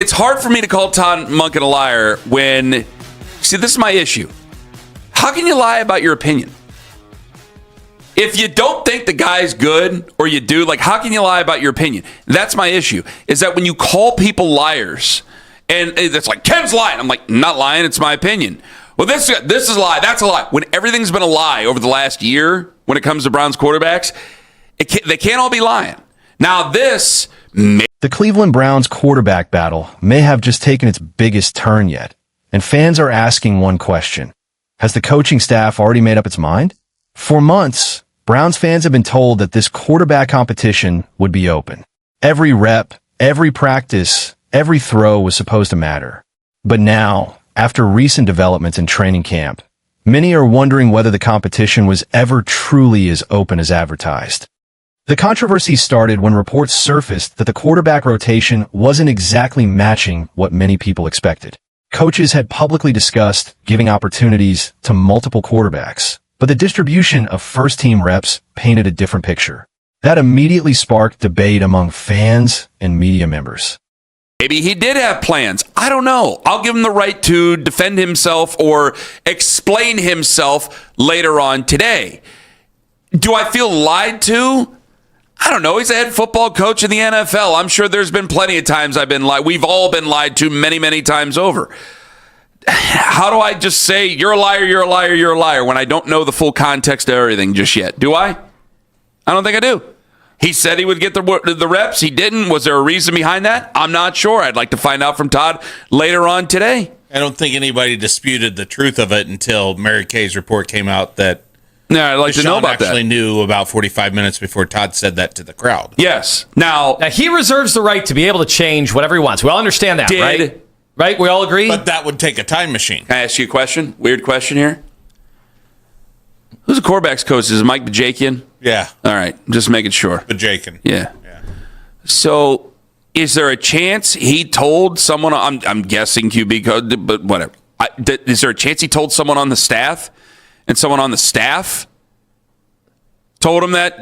It's hard for me to call Todd Monken a liar when, see, this is my issue. How can you lie about your opinion? If you don't think the guy's good, or you do, like, how can you lie about your opinion? That's my issue, is that when you call people liars, and it's like, Ken's lying. I'm like, not lying, it's my opinion. Well, this is a lie, that's a lie. When everything's been a lie over the last year when it comes to Browns quarterbacks, they can't all be lying. Now, the Cleveland Browns quarterback battle may have just taken its biggest turn yet, and fans are asking one question. Has the coaching staff already made up its mind? For months, Browns fans have been told that this quarterback competition would be open. Every rep, every practice, every throw was supposed to matter. But now, after recent developments in training camp, many are wondering whether the competition was ever truly as open as advertised. The controversy started when reports surfaced that the quarterback rotation wasn't exactly matching what many people expected. Coaches had publicly discussed giving opportunities to multiple quarterbacks, but the distribution of first-team reps painted a different picture. That immediately sparked debate among fans and media members. Maybe he did have plans. I don't know. I'll give him the right to defend himself or explain himself later on today. Do I feel lied to? I don't know. He's a head football coach in the NFL. I'm sure there's been plenty of times I've been lied. We've all been lied to many, many times over. How do I just say, you're a liar, you're a liar, you're a liar, when I don't know the full context of everything just yet? Do I? I don't think I do. He said he would get the reps. He didn't. Was there a reason behind that? I'm not sure. I'd like to find out from Todd later on today. I don't think anybody disputed the truth of it until Mary Kay's report came out that I'd like to know about that. Actually knew about 45 minutes before Todd said that to the crowd. Yes. Now he reserves the right to be able to change whatever he wants. We all understand that, right? Right? We all agree? But that would take a time machine. Can I ask you a question? Weird question here. Who's the quarterback's coach? Is it Mike Bajakian? Yeah. All right. Just making sure. Bajakian. Yeah. So is there a chance he told someone, I'm guessing QB code, but whatever. Is there a chance he told someone on the staff? And someone on the staff told him that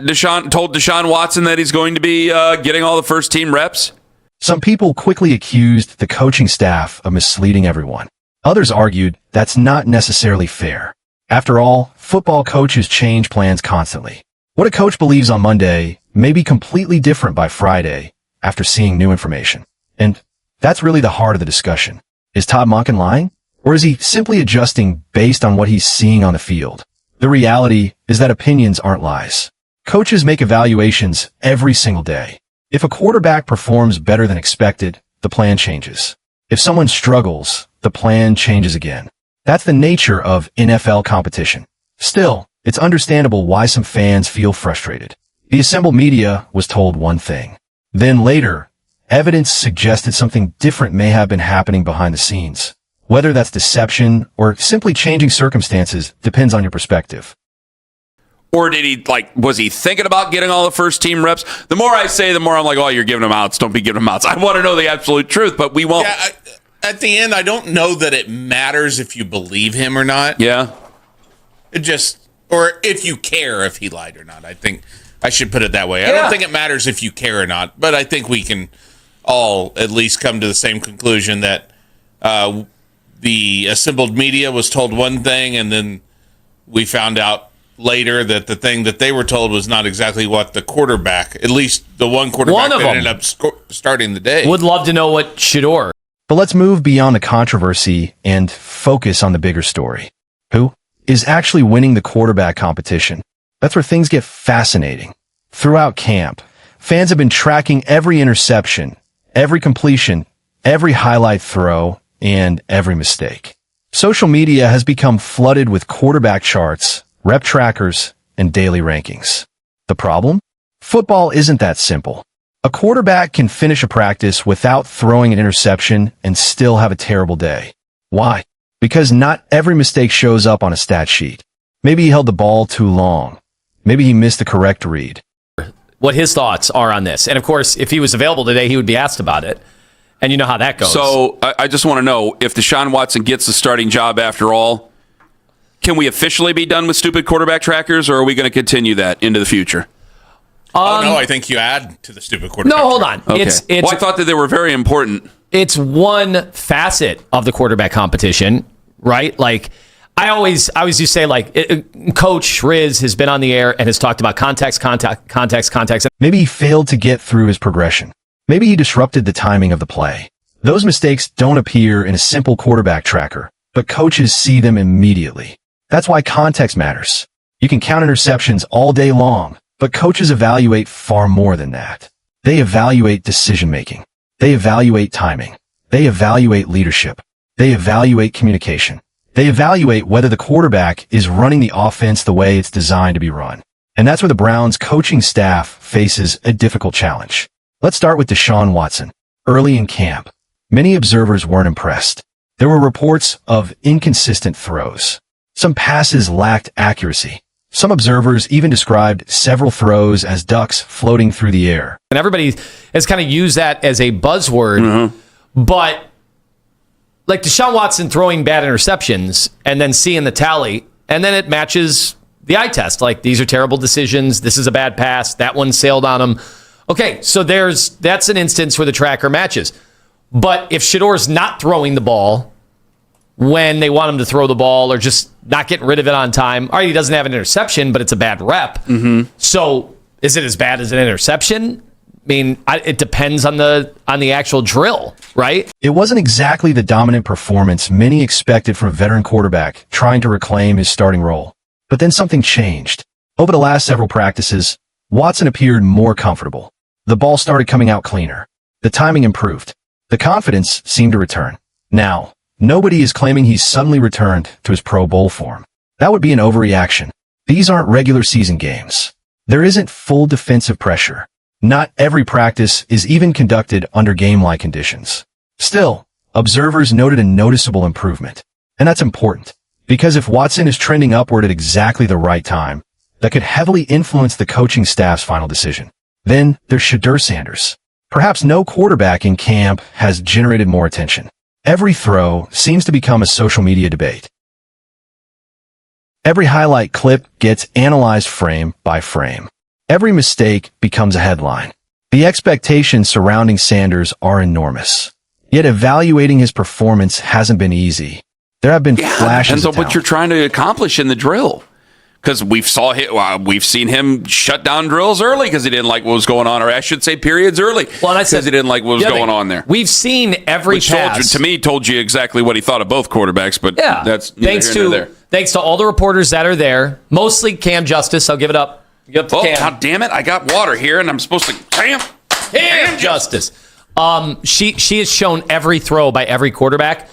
told Deshaun Watson that he's going to be getting all the first team reps? Some people quickly accused the coaching staff of misleading everyone. Others argued that's not necessarily fair. After all, football coaches change plans constantly. What a coach believes on Monday may be completely different by Friday after seeing new information. And that's really the heart of the discussion. Is Todd Monken lying? Or is he simply adjusting based on what he's seeing on the field? The reality is that opinions aren't lies. Coaches make evaluations every single day. If a quarterback performs better than expected, the plan changes. If someone struggles, the plan changes again. That's the nature of NFL competition. Still, it's understandable why some fans feel frustrated. The assembled media was told one thing. Then later, evidence suggested something different may have been happening behind the scenes. Whether that's deception or simply changing circumstances depends on your perspective. Or was he thinking about getting all the first team reps? The more I say, the more I'm like, oh, you're giving them outs. Don't be giving them outs. I want to know the absolute truth, but we won't. Yeah, at the end, I don't know that it matters if you believe him or not. Yeah. Or if you care if he lied or not. I think I should put it that way. I don't think it matters if you care or not, but I think we can all at least come to the same conclusion that the assembled media was told one thing, and then we found out later that the thing that they were told was not exactly what the quarterback, at least the one quarterback that ended up starting the day. Would love to know what Shedeur. But let's move beyond the controversy and focus on the bigger story. Who is actually winning the quarterback competition? That's where things get fascinating. Throughout camp, fans have been tracking every interception, every completion, every highlight throw, and every mistake. Social media has become flooded with quarterback charts, rep trackers, and daily rankings. The problem? Football isn't that simple. A quarterback can finish a practice without throwing an interception and still have a terrible day. Why? Because not every mistake shows up on a stat sheet. Maybe he held the ball too long. Maybe he missed the correct read. What his thoughts are on this. And of course, if he was available today, he would be asked about it. And you know how that goes. So I just want to know, if Deshaun Watson gets the starting job after all, can we officially be done with stupid quarterback trackers, or are we going to continue that into the future? No, I think you add to the stupid quarterback. No, hold on. Okay. Well, I thought that they were very important. it's one facet of the quarterback competition, right? Like I always used to say, like, Coach Riz has been on the air and has talked about context. Maybe he failed to get through his progression. Maybe he disrupted the timing of the play. Those mistakes don't appear in a simple quarterback tracker, but coaches see them immediately. That's why context matters. You can count interceptions all day long, but coaches evaluate far more than that. They evaluate decision-making. They evaluate timing. They evaluate leadership. They evaluate communication. They evaluate whether the quarterback is running the offense the way it's designed to be run. And that's where the Browns coaching staff faces a difficult challenge. Let's start with Deshaun Watson. Early in camp, many observers weren't impressed. There were reports of inconsistent throws. Some passes lacked accuracy. Some observers even described several throws as ducks floating through the air. And everybody has kind of used that as a buzzword, but like Deshaun Watson throwing bad interceptions and then seeing the tally, and then it matches the eye test. Like, these are terrible decisions. This is a bad pass. That one sailed on him. Okay, so that's an instance where the tracker matches. But if Shedeur's not throwing the ball when they want him to throw the ball, or just not getting rid of it on time, all right, he doesn't have an interception, but it's a bad rep. So is it as bad as an interception? I mean, it depends on the actual drill, right? It wasn't exactly the dominant performance many expected from a veteran quarterback trying to reclaim his starting role. But then something changed. Over the last several practices, Watson appeared more comfortable. The ball started coming out cleaner. The timing improved. The confidence seemed to return. Now, nobody is claiming he's suddenly returned to his Pro Bowl form. That would be an overreaction. These aren't regular season games. There isn't full defensive pressure. Not every practice is even conducted under game-like conditions. Still, observers noted a noticeable improvement. And that's important, because if Watson is trending upward at exactly the right time, that could heavily influence the coaching staff's final decision. Then there's Shedeur Sanders. Perhaps no quarterback in camp has generated more attention. Every throw seems to become a social media debate. Every highlight clip gets analyzed frame by frame. Every mistake becomes a headline. The expectations surrounding Sanders are enormous. Yet evaluating his performance hasn't been easy. There have been flashes depends on what you're trying to accomplish in the drill. Because we've seen him shut down drills early because he didn't like what was going on, or I should say periods early because he didn't like what was going on there. We've seen every pass. Told you exactly what he thought of both quarterbacks, but that's thanks to all the reporters that are there, mostly Cam Justice. I'll give it up. Give it to Cam. God damn it! I got water here, and I'm supposed to Cam Justice. She has shown every throw by every quarterback,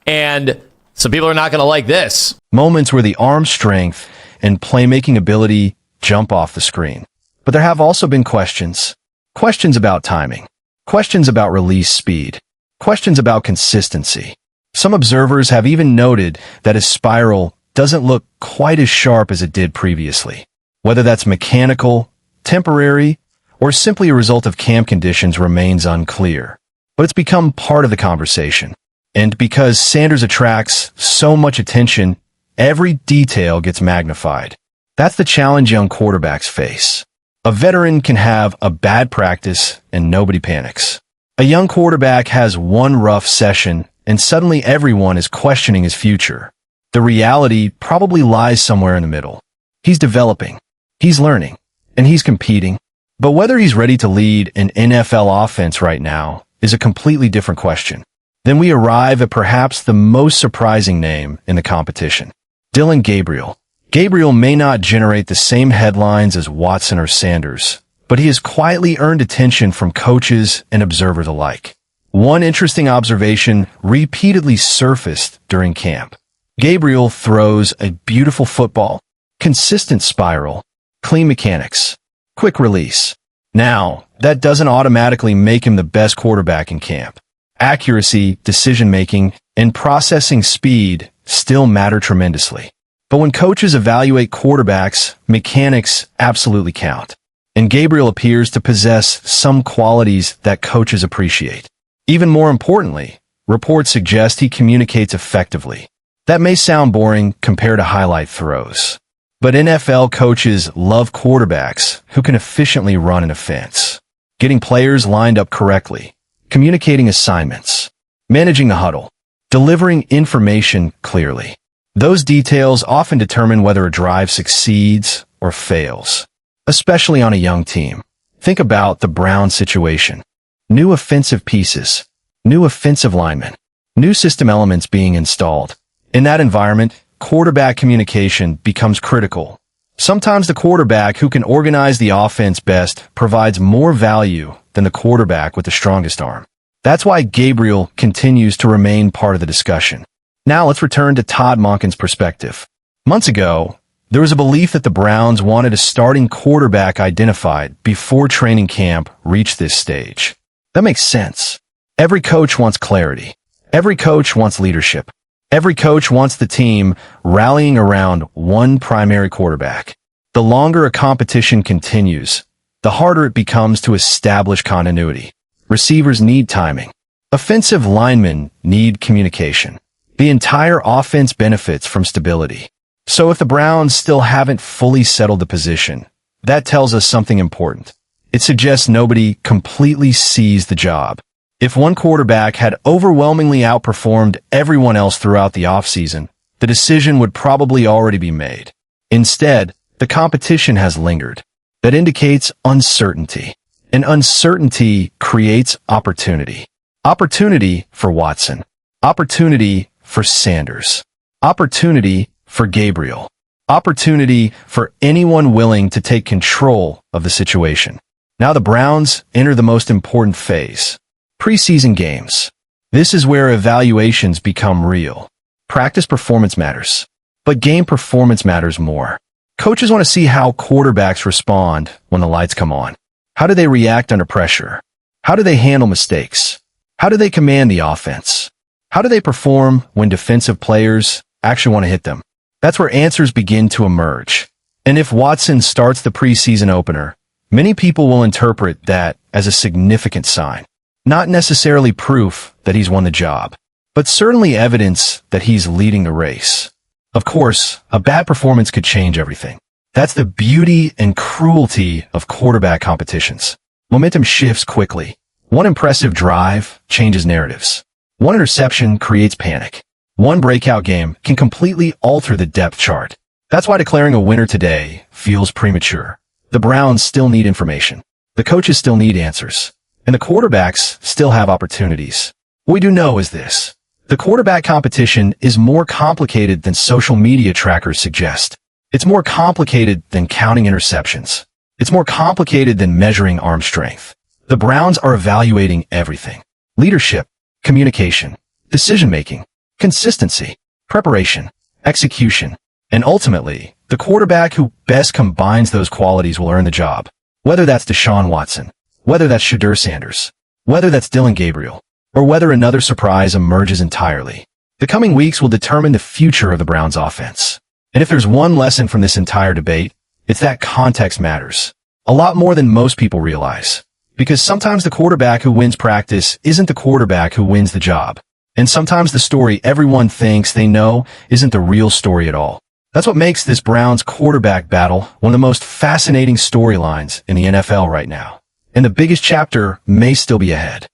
and some people are not going to like this. Moments where the arm strength and playmaking ability jump off the screen. But there have also been questions. Questions about timing. Questions about release speed. Questions about consistency. Some observers have even noted that his spiral doesn't look quite as sharp as it did previously. Whether that's mechanical, temporary, or simply a result of camp conditions remains unclear. But it's become part of the conversation. And because Sanders attracts so much attention, every detail gets magnified. That's the challenge young quarterbacks face. A veteran can have a bad practice and nobody panics. A young quarterback has one rough session and suddenly everyone is questioning his future. The reality probably lies somewhere in the middle. He's developing, he's learning, and he's competing. But whether he's ready to lead an NFL offense right now is a completely different question. Then we arrive at perhaps the most surprising name in the competition. Dillon Gabriel. Gabriel may not generate the same headlines as Watson or Sanders, but he has quietly earned attention from coaches and observers alike. One interesting observation repeatedly surfaced during camp. Gabriel throws a beautiful football, consistent spiral, clean mechanics, quick release. Now, that doesn't automatically make him the best quarterback in camp. Accuracy, decision-making, and processing speed still matter tremendously. But when coaches evaluate quarterbacks, mechanics absolutely count. And Gabriel appears to possess some qualities that coaches appreciate. Even more importantly, reports suggest he communicates effectively. That may sound boring compared to highlight throws. But NFL coaches love quarterbacks who can efficiently run an offense. Getting players lined up correctly, communicating assignments, managing the huddle, delivering information clearly. Those details often determine whether a drive succeeds or fails, especially on a young team. Think about the Browns situation. New offensive pieces, new offensive linemen, new system elements being installed. In that environment, quarterback communication becomes critical. Sometimes the quarterback who can organize the offense best provides more value than the quarterback with the strongest arm. That's why Gabriel continues to remain part of the discussion. Now let's return to Todd Monken's perspective. Months ago, there was a belief that the Browns wanted a starting quarterback identified before training camp reached this stage. That makes sense. Every coach wants clarity. Every coach wants leadership. Every coach wants the team rallying around one primary quarterback. The longer a competition continues, the harder it becomes to establish continuity. Receivers need timing. Offensive linemen need communication. The entire offense benefits from stability. So if the Browns still haven't fully settled the position, that tells us something important. It suggests nobody completely sees the job. If one quarterback had overwhelmingly outperformed everyone else throughout the offseason, the decision would probably already be made. Instead, the competition has lingered. That indicates uncertainty. And uncertainty creates opportunity. Opportunity for Watson. Opportunity for Sanders. Opportunity for Gabriel. Opportunity for anyone willing to take control of the situation. Now the Browns enter the most important phase. Preseason games. This is where evaluations become real. Practice performance matters, but game performance matters more. Coaches want to see how quarterbacks respond when the lights come on. How do they react under pressure? How do they handle mistakes? How do they command the offense? How do they perform when defensive players actually want to hit them? That's where answers begin to emerge. And if Watson starts the preseason opener, many people will interpret that as a significant sign. Not necessarily proof that he's won the job, but certainly evidence that he's leading the race. Of course, a bad performance could change everything. That's the beauty and cruelty of quarterback competitions. Momentum shifts quickly. One impressive drive changes narratives. One interception creates panic. One breakout game can completely alter the depth chart. That's why declaring a winner today feels premature. The Browns still need information. The coaches still need answers. And the quarterbacks still have opportunities. What we do know is this. The quarterback competition is more complicated than social media trackers suggest. It's more complicated than counting interceptions. It's more complicated than measuring arm strength. The Browns are evaluating everything. Leadership, communication, decision-making, consistency, preparation, execution, and ultimately, the quarterback who best combines those qualities will earn the job. Whether that's Deshaun Watson, whether that's Shedeur Sanders, whether that's Dillon Gabriel, or whether another surprise emerges entirely. The coming weeks will determine the future of the Browns offense. And if there's one lesson from this entire debate, it's that context matters. A lot more than most people realize. Because sometimes the quarterback who wins practice isn't the quarterback who wins the job. And sometimes the story everyone thinks they know isn't the real story at all. That's what makes this Browns quarterback battle one of the most fascinating storylines in the NFL right now. And the biggest chapter may still be ahead.